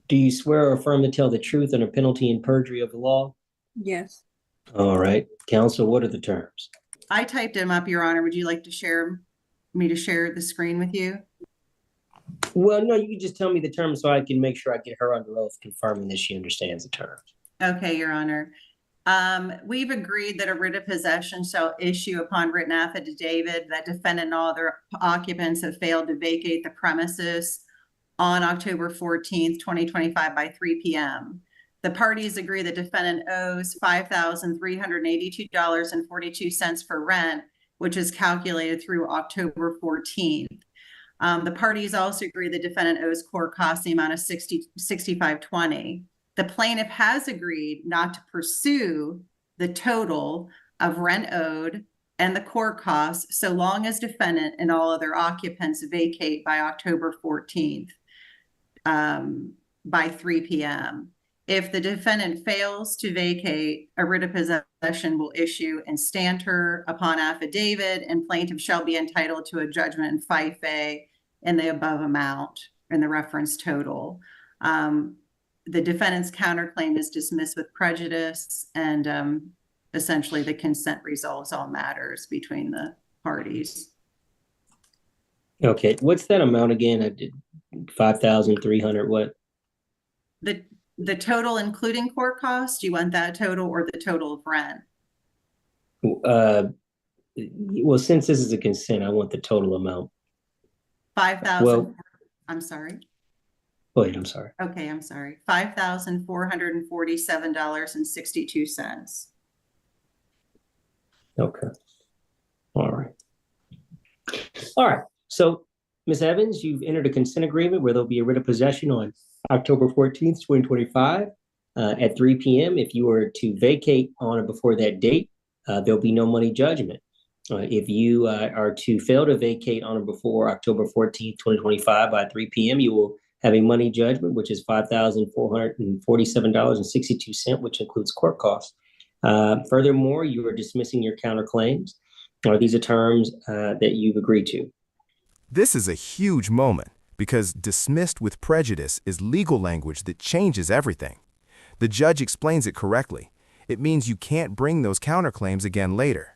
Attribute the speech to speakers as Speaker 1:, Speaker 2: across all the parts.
Speaker 1: Do you swear or affirm to tell the truth under penalty and perjury of the law?
Speaker 2: Yes.
Speaker 1: All right. Counsel, what are the terms?
Speaker 3: I typed them up, Your Honor. Would you like to share me to share the screen with you?
Speaker 1: Well, no, you can just tell me the terms so I can make sure I get her under oath confirming that she understands the terms.
Speaker 3: Okay, Your Honor. We've agreed that a writ of possession shall issue upon written affidavit that defendant and all other occupants have failed to vacate the premises on October 14th, 2025 by 3 p.m. The parties agree the defendant owes $5,382.42 for rent, which is calculated through October 14th. The parties also agree the defendant owes court costs the amount of $65.20. The plaintiff has agreed not to pursue the total of rent owed and the court costs so long as defendant and all other occupants vacate by October 14th by 3 p.m. If the defendant fails to vacate, a writ of possession will issue instanter upon affidavit, and plaintiff shall be entitled to a judgment in FIFE in the above amount in the reference total. The defendant's counterclaim is dismissed with prejudice, and essentially the consent resolves all matters between the parties.
Speaker 1: Okay, what's that amount again? I did 5,300 what?
Speaker 3: The total including court costs, do you want that total or the total of rent?
Speaker 1: Well, since this is a consent, I want the total amount.
Speaker 3: 5,000.
Speaker 1: Well,
Speaker 3: I'm sorry.
Speaker 1: go ahead, I'm sorry.
Speaker 3: Okay, I'm sorry. $5,447.62.
Speaker 1: Okay. All right. All right. So, Ms. Evans, you've entered a consent agreement where there'll be a writ of possession on October 14th, 2025 at 3 p.m. If you were to vacate on or before that date, there'll be no money judgment. If you are to fail to vacate on or before October 14th, 2025 by 3 p.m., you will have a money judgment, which is $5,447.62, which includes court costs. Furthermore, you are dismissing your counterclaims. These are terms that you've agreed to.
Speaker 4: This is a huge moment because dismissed with prejudice is legal language that changes everything. The judge explains it correctly. It means you can't bring those counterclaims again later.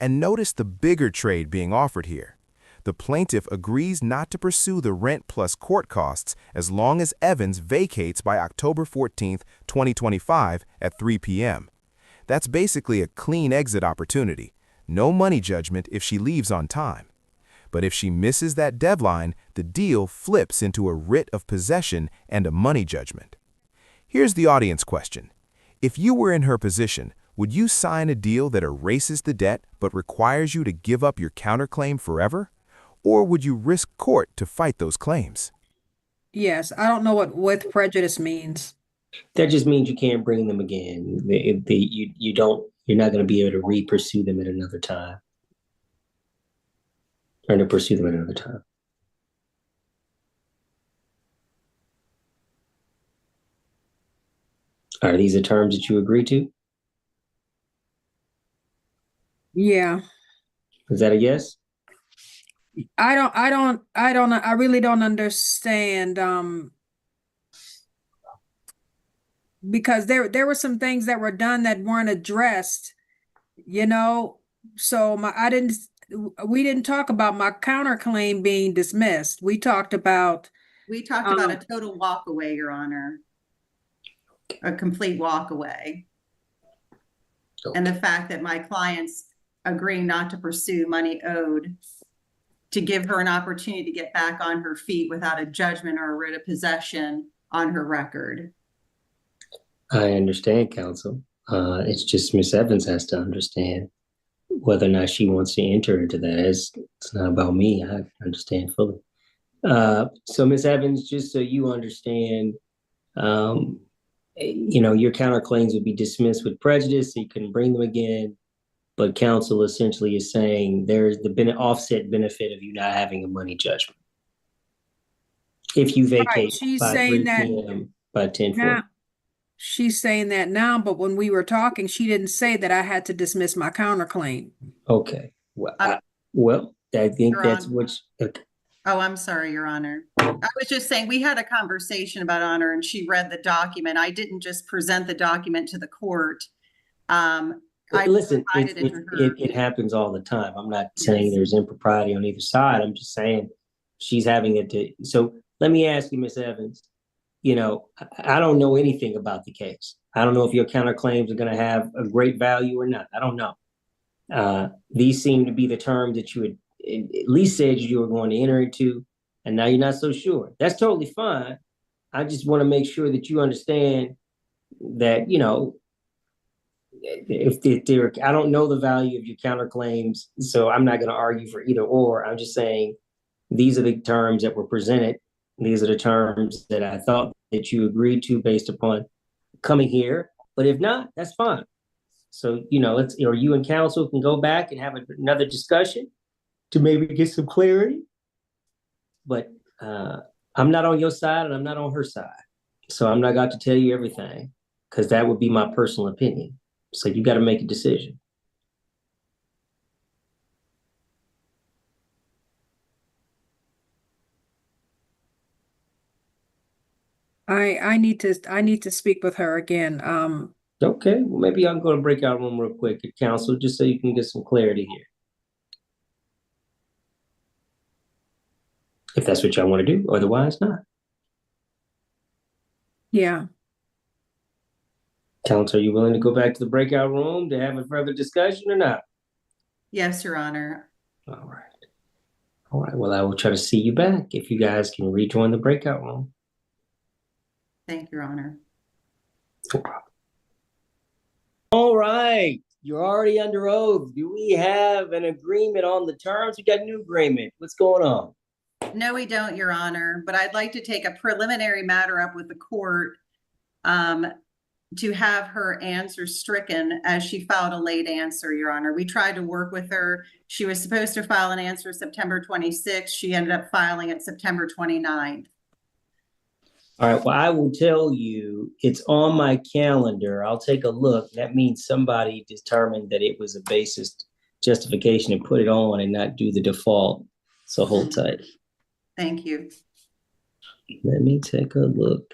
Speaker 4: And notice the bigger trade being offered here. The plaintiff agrees not to pursue the rent plus court costs as long as Evans vacates by October 14th, 2025 at 3 p.m. That's basically a clean exit opportunity. No money judgment if she leaves on time. But if she misses that deadline, the deal flips into a writ of possession and a money judgment. Here's the audience question. If you were in her position, would you sign a deal that erases the debt but requires you to give up your counterclaim forever? Or would you risk court to fight those claims?
Speaker 2: Yes. I don't know what with prejudice means.
Speaker 1: That just means you can't bring them again. You're not going to be able to re-pursue them at another time. Or to pursue them at another time. Are these the terms that you agree to?
Speaker 2: Yeah.
Speaker 1: Is that a yes?
Speaker 2: I really don't understand, because there were some things that were done that weren't addressed, so we didn't talk about my counterclaim being dismissed. We talked about
Speaker 3: a total walk away, Your Honor. A complete walk away. Okay. And the fact that my clients agreeing not to pursue money owed to give her an opportunity to get back on her feet without a judgment or a writ of possession on her record.
Speaker 1: I understand, counsel. It's just Miss Evans has to understand whether or not she wants to enter into that. It's not about me. I understand fully. So Miss Evans, just so you understand, your counterclaims would be dismissed with prejudice, so you couldn't bring them again. But counsel essentially is saying there's the offset benefit of you not having a money judgment. If you vacate
Speaker 2: right, she's
Speaker 1: by
Speaker 2: saying
Speaker 1: 3 p.m. by 10:40.
Speaker 2: She's saying that now, but when we were talking, she didn't say that I had to dismiss my counterclaim.
Speaker 1: Okay. Well, I think that's what. Okay.
Speaker 3: Oh, I'm sorry, Your Honor. I was just saying, we had a conversation about honor and she read the document. I didn't just present the document to the court. I
Speaker 1: Listen,
Speaker 3: provided it to her.
Speaker 1: it happens all the time. I'm not saying
Speaker 3: Yes.
Speaker 1: there's impropriety on either side. I'm just saying she's having it to. So let me ask you, Miss Evans, I don't know anything about the case. I don't know if your counterclaims are going to have a great value or not. I don't know. These seem to be the terms that you had at least said you were going to enter into, and now you're not so sure. That's totally fine. I just want to make sure that you understand that, if there, I don't know the value of your counterclaims, so I'm not going to argue for either or. I'm just saying these are the terms that were presented. These are the terms that I thought that you agreed to based upon coming here. But if not, that's fine. So, or you and counsel can go back and have another discussion to maybe get some clarity. But I'm not on your side and I'm not on her side. So I'm not got to tell you everything because that would be my personal opinion. So you got to make a decision.
Speaker 2: I need to speak with her again.
Speaker 1: Okay, well, maybe I'll go to breakout room real quick at council just so you can get some clarity here. If that's what y'all want to do, otherwise not.
Speaker 2: Yeah.
Speaker 1: Council, are you willing to go back to the breakout room to have a further discussion or not?
Speaker 3: Yes, Your Honor.
Speaker 1: All right. All right, well, I will try to see you back if you guys can rejoin the breakout room.
Speaker 3: Thank you, Your Honor.
Speaker 1: No problem. All right, you're already under oath. Do we have an agreement on the terms? We got a new agreement. What's going on?
Speaker 3: No, we don't, Your Honor, but I'd like to take a preliminary matter up with the court to have her answer stricken as she filed a late answer, Your Honor. We tried to work with her. She was supposed to file an answer September 26th. She ended up filing it September 29th.
Speaker 1: All right, well, I will tell you, it's on my calendar. I'll take a look. That means somebody determined that it was a basis justification and put it on and not do the default. So hold tight.
Speaker 3: Thank you.
Speaker 1: Let me take a look.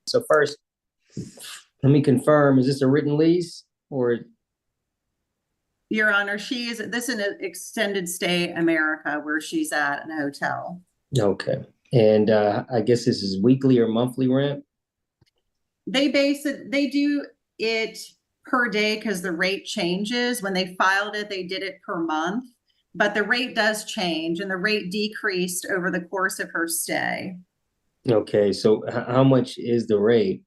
Speaker 1: So first, let me confirm, is this a written lease or?
Speaker 3: Your Honor, this is an extended stay America where she's at in a hotel.
Speaker 1: Okay. And I guess this is weekly or monthly rent?
Speaker 3: They do it per day because the rate changes. When they filed it, they did it per month, but the rate does change and the rate decreased over the course of her stay. Okay,
Speaker 1: so how much is the rate?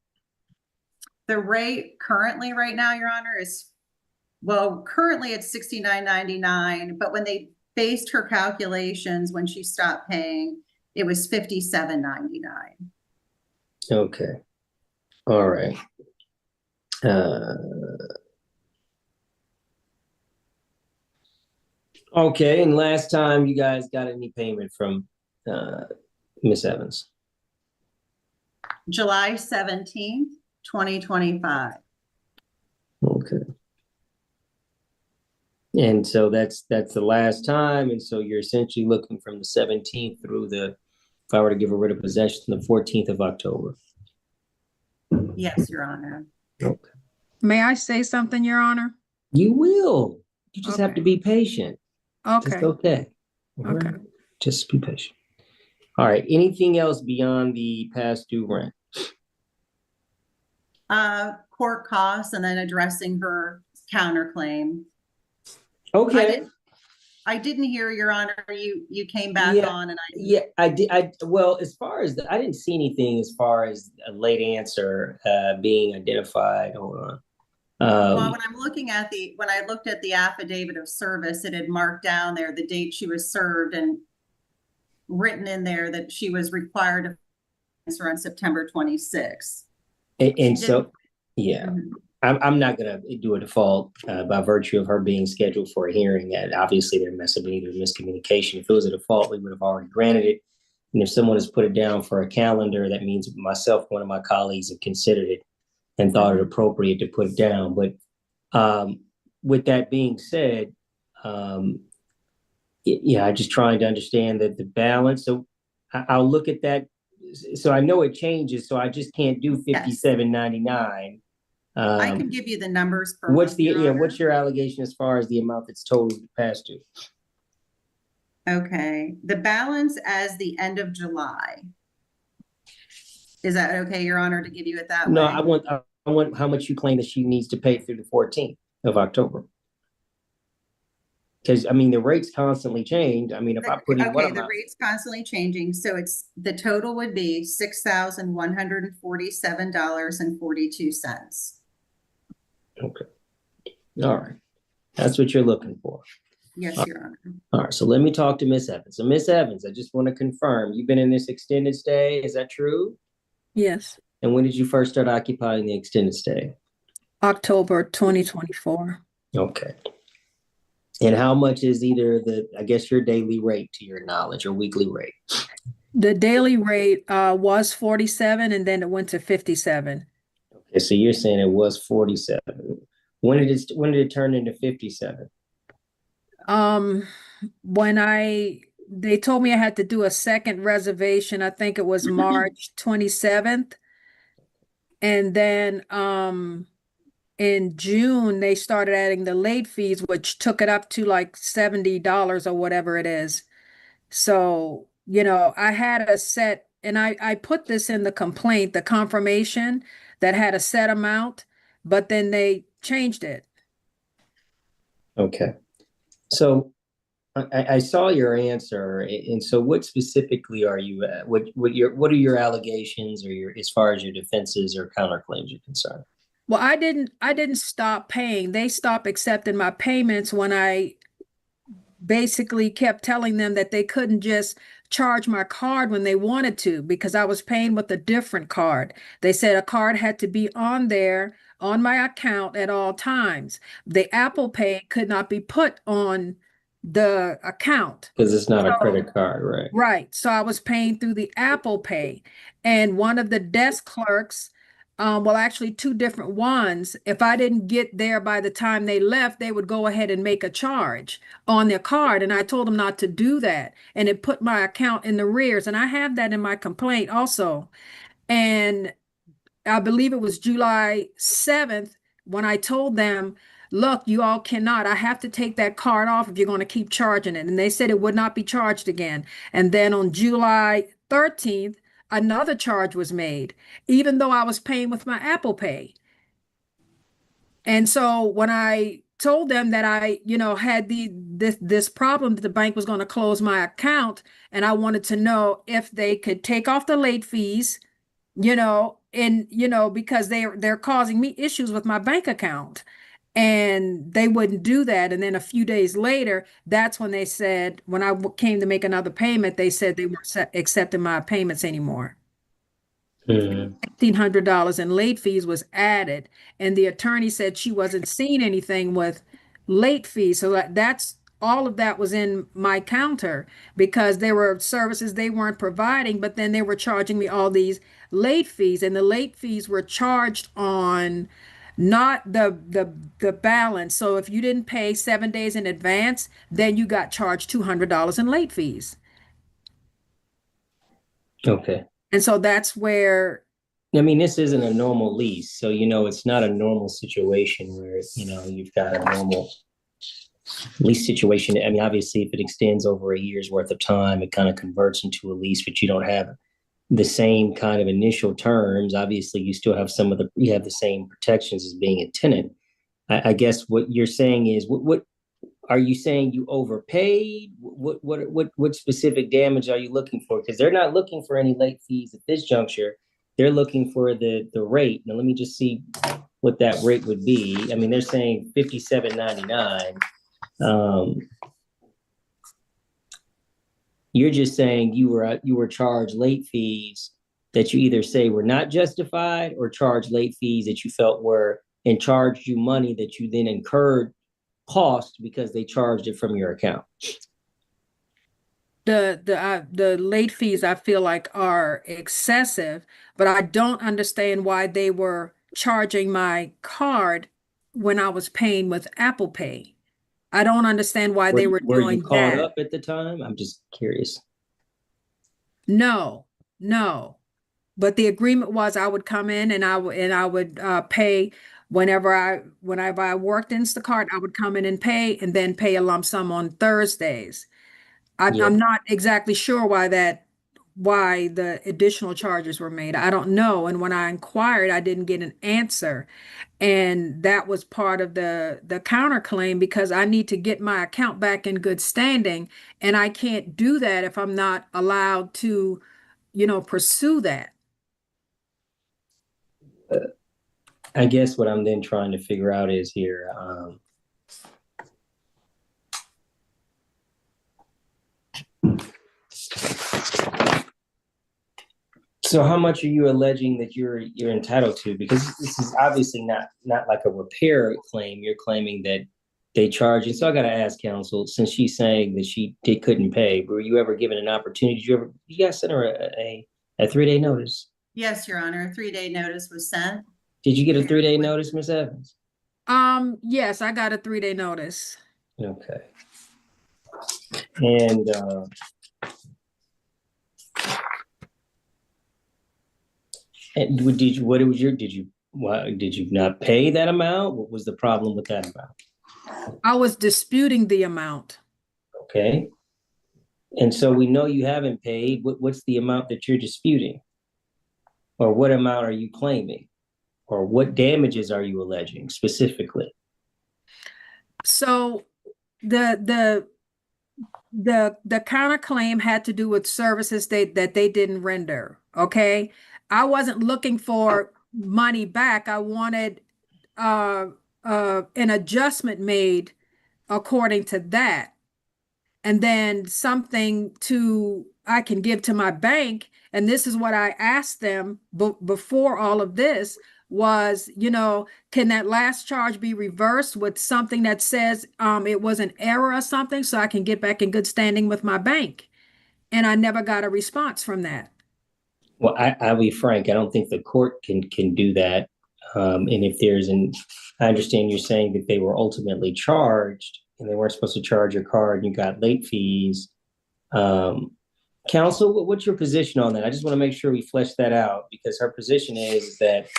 Speaker 3: The rate currently right now, Your Honor, currently it's $69.99, but when they based her calculations, when she stopped paying, it was $57.99.
Speaker 1: Okay. All right. Okay, and last time you guys got any payment from Miss Evans?
Speaker 3: July 17th, 2025.
Speaker 1: Okay. And so that's the last time, and so you're essentially looking from the 17th through if I were to give a writ of possession, the 14th of October.
Speaker 3: Yes, Your Honor.
Speaker 1: Okay.
Speaker 2: May I say something, Your Honor?
Speaker 1: You will. You just have
Speaker 2: Okay.
Speaker 1: to be patient.
Speaker 2: Okay.
Speaker 1: It's okay. All
Speaker 2: Okay.
Speaker 1: right? Just be patient. All right. Anything else beyond the past due rent?
Speaker 3: Court costs and then addressing her counterclaim.
Speaker 1: Okay.
Speaker 3: I didn't hear, Your Honor. You came back on, and
Speaker 1: I did. Well, as far as I didn't see anything as far as a late answer being identified. Hold on.
Speaker 3: Well, when I looked at the affidavit of service, it had marked down there the date she was served and written in there that she was required to answer on September 26th.
Speaker 1: And so, yeah.
Speaker 3: Mhm.
Speaker 1: I'm not going to do a default by virtue of her being scheduled for a hearing. And obviously, there must have been either miscommunication. If it was a default, we would have already granted it. And if someone has put it down for a calendar, that means myself, one of my colleagues, have considered it and thought it appropriate to put it down. But with that being said, Yeah, I'm just trying to understand the balance. So I'll look at that. So I know it changes, so I just can't do
Speaker 3: Yes.
Speaker 1: 57.99.
Speaker 3: I can give you the numbers per
Speaker 1: What's
Speaker 3: month,
Speaker 1: the,
Speaker 3: Your Honor.
Speaker 1: what's your allegation as far as the amount that's totally past due?
Speaker 3: Okay, the balance as the end of July. Is that okay, Your Honor, to give you it that
Speaker 1: No,
Speaker 3: way?
Speaker 1: I want how much you claim that she needs to pay through the 14th of October. Because I mean, the rates constantly change. I mean, if I put in one
Speaker 3: Okay, the
Speaker 1: amount,
Speaker 3: rate's constantly changing, so the total would be $6,147.42.
Speaker 1: okay, all right, that's what you're looking for.
Speaker 3: Yes, Your Honor.
Speaker 1: All right, so let me talk to Miss Evans. So Miss Evans, I just want to confirm, you've been in this extended stay, is that true?
Speaker 2: Yes,
Speaker 1: And when did you first start occupying the extended stay?
Speaker 2: October 2024.
Speaker 1: Okay. And how much is either I guess your daily rate to your knowledge or weekly rate?
Speaker 2: The daily rate was 47 and then it went to 57.
Speaker 1: Okay, so you're saying it was 47. When did it turn into 57?
Speaker 2: When they told me I had to do a second reservation, I think it was March 27th. And then in June they started adding the late fees, which took it up to like $70 or whatever it is. So, I had a set, and I put this in the complaint, the confirmation that had a set amount, but then they changed it.
Speaker 1: Okay. So I saw your answer, and so what specifically are you at? What are your allegations or your as far as your defenses or counterclaims are concerned?
Speaker 2: Well, I didn't stop paying. They stopped accepting my payments when I basically kept telling them that they couldn't just charge my card when they wanted to because I was paying with a different card. They said a card had to be on there on my account at all times. The Apple Pay could not be put on the account.
Speaker 1: Because it's not a
Speaker 2: So,
Speaker 1: credit card, right?
Speaker 2: right. So I was paying through the Apple Pay. And one of the desk clerks, well, actually two different ones, if I didn't get there by the time they left, they would go ahead and make a charge on their card. And I told them not to do that. And it put my account in the rears. And I have that in my complaint also. And I believe it was July 7th when I told them, look, you all cannot. I have to take that card off if you're going to keep charging it. And they said it would not be charged again. And then on July 13th, another charge was made, even though I was paying with my Apple Pay. And so when I told them that I, had this problem that the bank was going to close my account, and I wanted to know if they could take off the late fees, because they're causing me issues with my bank account. And they wouldn't do that. And then a few days later, that's when they said, when I came to make another payment, they said they weren't accepting my payments anymore.
Speaker 1: Mhm.
Speaker 2: $1,500 in late fees was added. And the attorney said she wasn't seeing anything with late fees. So that's all of that was in my counter because there were services they weren't providing, but then they were charging me all these late fees. And the late fees were charged on not the balance. So if you didn't pay 7 days in advance, then you got charged $200 in late fees.
Speaker 1: Okay.
Speaker 2: And so that's where
Speaker 1: I mean, this isn't a normal lease, so it's not a normal situation where you've got a normal lease situation. I mean, obviously, if it extends over a year's worth of time, it kind of converts into a lease, but you don't have the same kind of initial terms. Obviously, you still have you have the same protections as being a tenant. I guess what you're saying is, what are you saying? You overpaid? What specific damage are you looking for? Because they're not looking for any late fees at this juncture. They're looking for the rate. Now, let me just see what that rate would be. I mean, they're saying $57.99. You're just saying you were charged late fees that you either say were not justified or charged late fees that you felt were and charged you money that you then incurred cost because they charged it from your account.
Speaker 2: the late fees I feel like are excessive, but I don't understand why they were charging my card when I was paying with Apple Pay. I don't understand why they were
Speaker 1: Were you
Speaker 2: doing
Speaker 1: called
Speaker 2: that.
Speaker 1: up at the time? I'm just curious.
Speaker 2: No, no. But the agreement was I would come in and I would pay whenever I worked Instacart, I would come in and then pay a lump sum on Thursdays.
Speaker 1: Yeah.
Speaker 2: I'm not exactly sure why the additional charges were made. I don't know. And when I inquired, I didn't get an answer. And that was part of the counterclaim because I need to get my account back in good standing. And I can't do that if I'm not allowed to, pursue that.
Speaker 1: I guess what I'm then trying to figure out is here. So how much are you alleging that you're entitled to? Because this is obviously not like a repair claim. You're claiming that they charge you. So I got to ask counsel, since she's saying that couldn't pay, were you ever given an opportunity? You guys sent her a 3-day notice?
Speaker 3: Yes, Your Honor, a 3-day notice was sent.
Speaker 1: Did you get a 3-day notice, Ms. Evans?
Speaker 2: Yes, I got a 3-day notice.
Speaker 1: Okay. And did you not pay that amount? What was the problem with that amount?
Speaker 2: I was disputing the amount.
Speaker 1: Okay. And so we know you haven't paid. What's the amount that you're disputing? Or what amount are you claiming? Or what damages are you alleging specifically?
Speaker 2: So the counterclaim had to do with services that they didn't render. Okay. I wasn't looking for money back. I wanted an adjustment made according to that. And then something I can give to my bank. And this is what I asked them before all of this was, can that last charge be reversed with something that says it was an error or something so I can get back in good standing with my bank? And I never got a response from that.
Speaker 1: Well, I'll be frank. I don't think the court can do that. And if I understand you're saying that they were ultimately charged and they weren't supposed to charge your card and you got late fees. Counsel, what's your position on that? I just want to make sure we flesh that out because her position is that,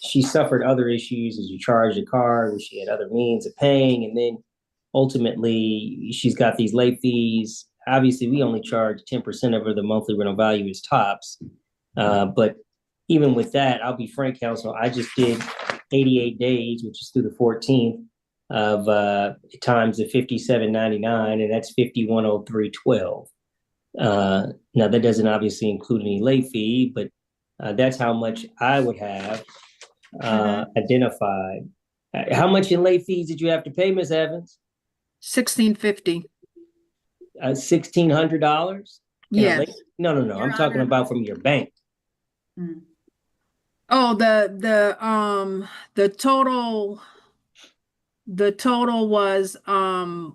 Speaker 1: she suffered other issues as you charged a card and she had other means of paying. And then ultimately she's got these late fees. Obviously, we only charge 10% of the monthly rental value as tops. But even with that, I'll be frank, counsel, I just did 88 days, which is through the 14th of times the 57.99, and that's 5103.12. Now that doesn't obviously include any late fee, but that's how much I would have identified. How much in late fees did you have to pay, Ms. Evans?
Speaker 2: $1,650.
Speaker 1: $1,600?
Speaker 2: Yes.
Speaker 1: No.
Speaker 3: Your
Speaker 1: I'm talking
Speaker 3: Honor.
Speaker 1: about from your bank.
Speaker 2: Oh, the total was I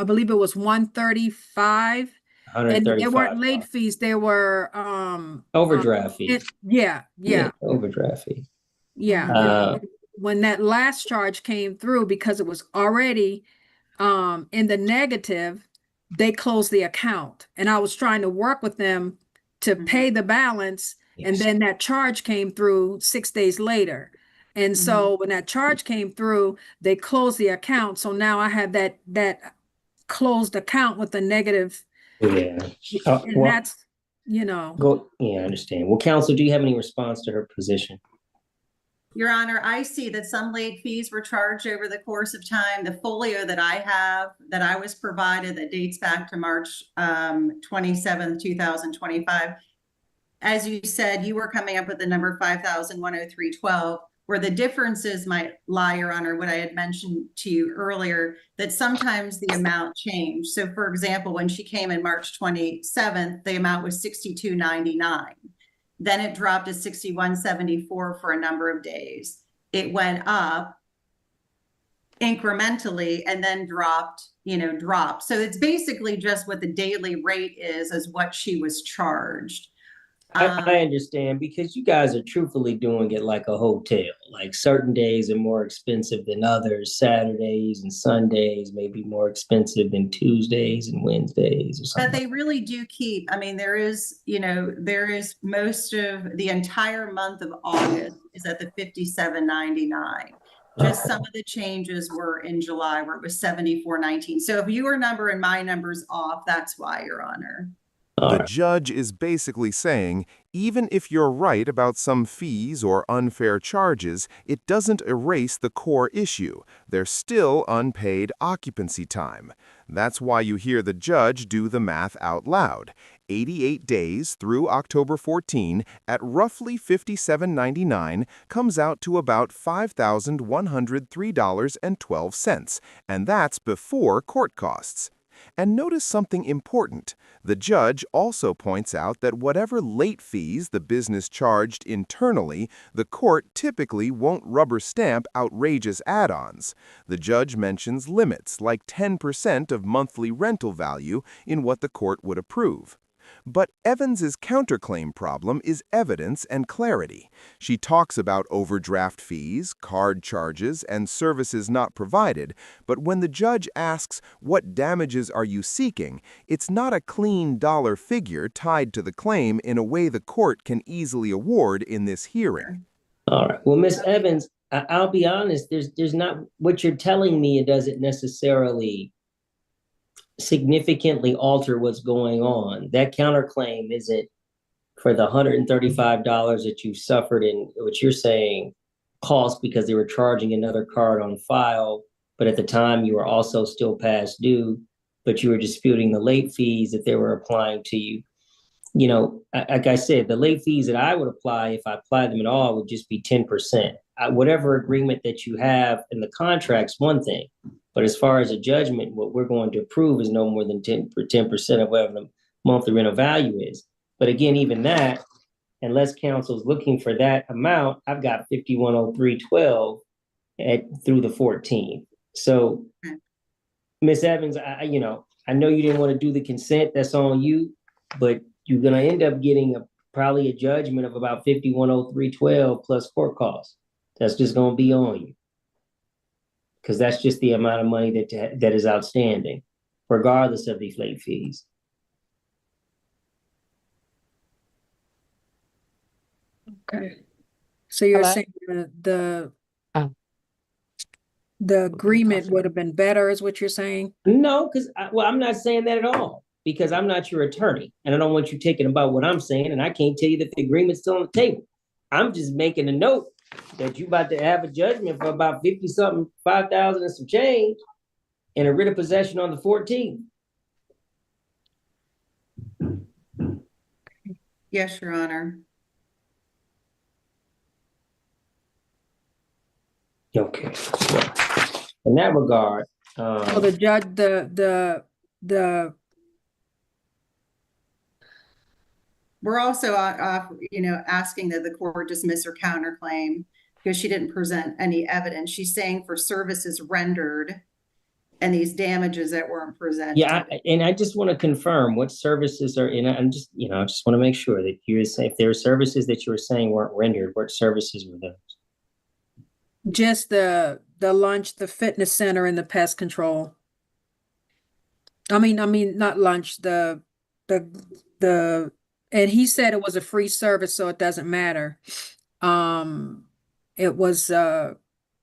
Speaker 2: believe it was 135. And there weren't late fees, there were
Speaker 1: Overdraft fee.
Speaker 2: Yeah.
Speaker 1: Overdraft fee.
Speaker 2: Yeah. When that last charge came through, because it was already in the negative, they closed the account. And I was trying to work with them to pay the balance.
Speaker 1: Yes.
Speaker 2: And then that charge came through 6 days later. And so when that charge came through, they closed the account. So now I have that closed account with a negative.
Speaker 1: Yeah.
Speaker 2: And that's,
Speaker 1: Yeah, I understand. Well, counsel, do you have any response to her position?
Speaker 3: Your Honor, I see that some late fees were charged over the course of time. The folio that I have, that I was provided, that dates back to March 27th, 2025. As you said, you were coming up with the number 5,103.12. Where the differences might lie, Your Honor, what I had mentioned to you earlier, that sometimes the amount changed. So for example, when she came in March 27th, the amount was $62.99. Then it dropped to $61.74 for a number of days. It went up incrementally and then dropped. So it's basically just what the daily rate is what she was charged.
Speaker 1: I understand because you guys are truthfully doing it like a hotel. Like certain days are more expensive than others. Saturdays and Sundays may be more expensive than Tuesdays and Wednesdays or
Speaker 3: But
Speaker 1: something.
Speaker 3: they really do keep, I mean, there is most of the entire month of August is at the 57.99. Just some of the changes were in July where it was 74.19. So if your number and my number's off, that's why, Your Honor.
Speaker 4: The judge is basically saying, even if you're right about some fees or unfair charges, it doesn't erase the core issue. There's still unpaid occupancy time. That's why you hear the judge do the math out loud. 88 days through October 14 at roughly $57.99 comes out to about $5,103.12, and that's before court costs. And notice something important. The judge also points out that whatever late fees the business charged internally, the court typically won't rubber stamp outrageous add-ons. The judge mentions limits like 10% of monthly rental value in what the court would approve. But Evans's counterclaim problem is evidence and clarity. She talks about overdraft fees, card charges, and services not provided, but when the judge asks, "What damages are you seeking?" it's not a clean dollar figure tied to the claim in a way the court can easily award in this hearing.
Speaker 1: All right. Well, Miss Evans, I'll be honest, there's not what you're telling me, it doesn't necessarily significantly alter what's going on. That counterclaim isn't for the $135 that you suffered in what you're saying cost because they were charging another card on file, but at the time you were also still past due, but you were disputing the late fees that they were applying to you. You know, like I said, the late fees that I would apply, if I apply them at all, would just be 10%. Whatever agreement that you have in the contract's one thing, but as far as a judgment, what we're going to approve is no more than 10% of whatever the monthly rental value is. But again, even that, unless counsel's looking for that amount, I've got 5103.12 through the 14th. So, Miss Evans, I know you didn't want to do the consent. That's on you, but you're going to end up getting probably a judgment of about 5103.12 plus court costs. That's just going to be on you, because that's just the amount of money that is outstanding, regardless of these late fees.
Speaker 2: Okay. So you're
Speaker 5: Hello?
Speaker 2: saying the
Speaker 5: Oh.
Speaker 2: the agreement would have been better, is what you're saying?
Speaker 1: No, because I'm not saying that at all, because I'm not your attorney, and I don't want you taking about what I'm saying, and I can't tell you that the agreement's still on the table. I'm just making a note that you about to have a judgment for about 50-something, 5,000 and some change, and a writ of possession on the 14th.
Speaker 3: Yes, Your Honor.
Speaker 1: Okay. So, in that regard,
Speaker 2: So the judge, the
Speaker 3: We're also, asking that the court dismiss her counterclaim because she didn't present any evidence. She's saying for services rendered and these damages that weren't presented.
Speaker 1: yeah, and I just want to confirm what services are in. I'm just, I just want to make sure that you're saying if there are services that you were saying weren't rendered, what services were those?
Speaker 2: just the lunch, the fitness center, and the pest control. I mean, not lunch, the, and he said it was a free service, so it doesn't matter. It was,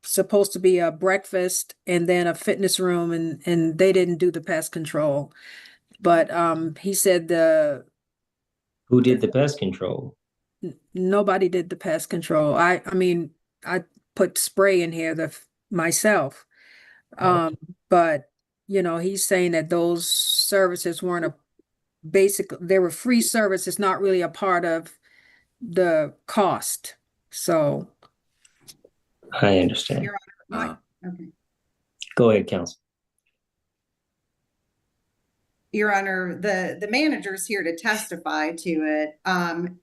Speaker 2: supposed to be a breakfast and then a fitness room, and they didn't do the pest control. But, he said
Speaker 1: Who did the pest control?
Speaker 2: nobody did the pest control. I mean, I put spray in here myself. But he's saying that those services weren't they were free services, not really a part of the cost. So,
Speaker 1: I understand.
Speaker 3: Your Honor, okay.
Speaker 1: Go ahead, counsel.
Speaker 3: Your Honor, the manager's here to testify to it.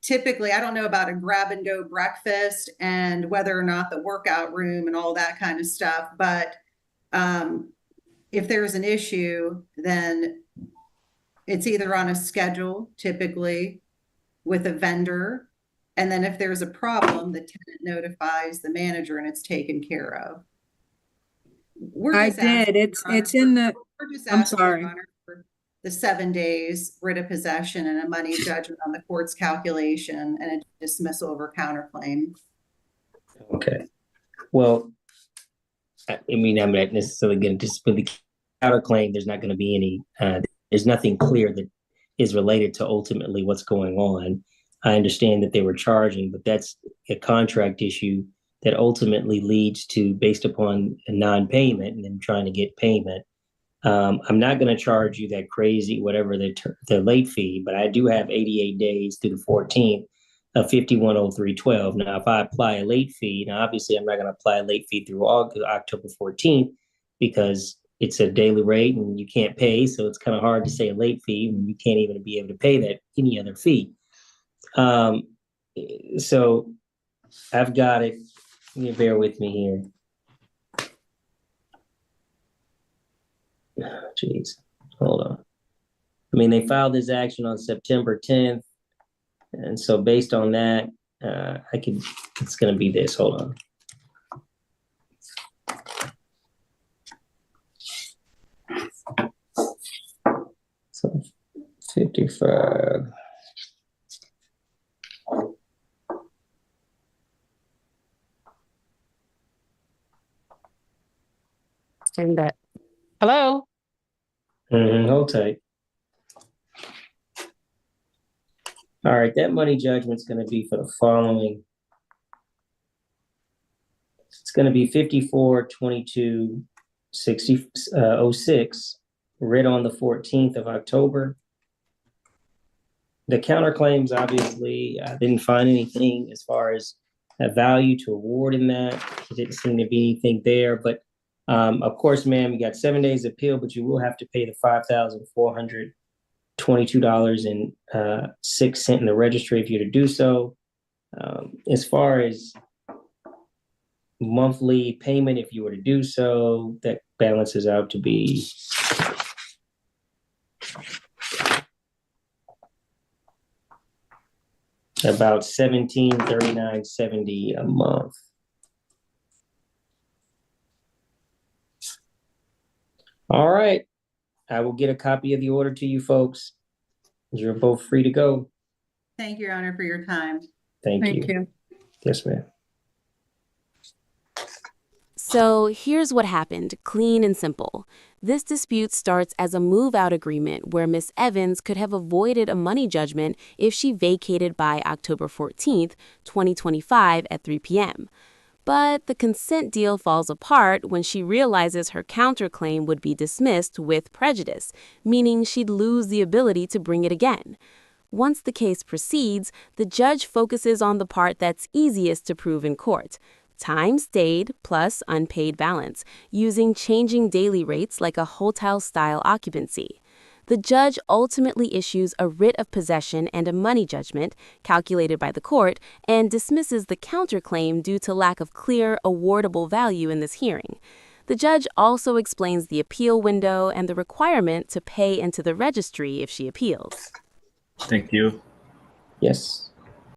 Speaker 3: Typically, I don't know about a grab and go breakfast and whether or not the workout room and all that kind of stuff, but if there's an issue, then it's either on a schedule typically, with a vendor. And then if there's a problem, the tenant notifies the manager and it's taken care of.
Speaker 2: I did. It's in the,
Speaker 3: We're just
Speaker 2: I'm
Speaker 3: asking, Your
Speaker 2: sorry.
Speaker 3: Honor, for the 7 days writ of possession and a money judgment on the court's calculation and a dismissal over counterclaim.
Speaker 1: Okay. Well, I mean, I'm not necessarily going to just with the counterclaim. There's not going to be any. There's nothing clear that is related to ultimately what's going on. I understand that they were charging, but that's a contract issue that ultimately leads to, based upon a non-payment and then trying to get payment. I'm not going to charge you that crazy, whatever the late fee, but I do have 88 days through the 14th of 5103.12. Now, if I apply a late fee, now obviously I'm not going to apply a late fee through October 14th because it's a daily rate and you can't pay. So it's kind of hard to say a late fee when you can't even be able to pay that any other fee. So I've got it. You bear with me here. Jeez, hold on. I mean, they filed this action on September 10th. And so based on that, it's going to be this. Hold on. So 55.
Speaker 5: And that. Hello?
Speaker 1: Hold tight. All right, that money judgment's going to be for the following. It's going to be 54/22/06, writ on the 14th of October. The counterclaims, obviously, I didn't find anything as far as a value to award in that. There didn't seem to be anything there, but of course, ma'am, you got 7 days appeal, but you will have to pay the $5,422.06 in the registry if you're to do so. As far as monthly payment, if you were to do so, that balances out to be about $1739.70 a month. All right. I will get a copy of the order to you folks. You're both free to go.
Speaker 3: Thank you, Your Honor, for your time.
Speaker 1: Thank
Speaker 2: Thank
Speaker 1: you.
Speaker 2: you.
Speaker 1: Yes, ma'am.
Speaker 5: So here's what happened, clean and simple. This dispute starts as a move-out agreement where Miss Evans could have avoided a money judgment if she vacated by October 14th, 2025 at 3 p.m. But the consent deal falls apart when she realizes her counterclaim would be dismissed with prejudice, meaning she'd lose the ability to bring it again. Once the case proceeds, the judge focuses on the part that's easiest to prove in court: time stayed plus unpaid balance, using changing daily rates like a hotel-style occupancy. The judge ultimately issues a writ of possession and a money judgment, calculated by the court, and dismisses the counterclaim due to lack of clear, awardable value in this hearing. The judge also explains the appeal window and the requirement to pay into the registry if she appeals.
Speaker 6: Thank you.
Speaker 1: Yes.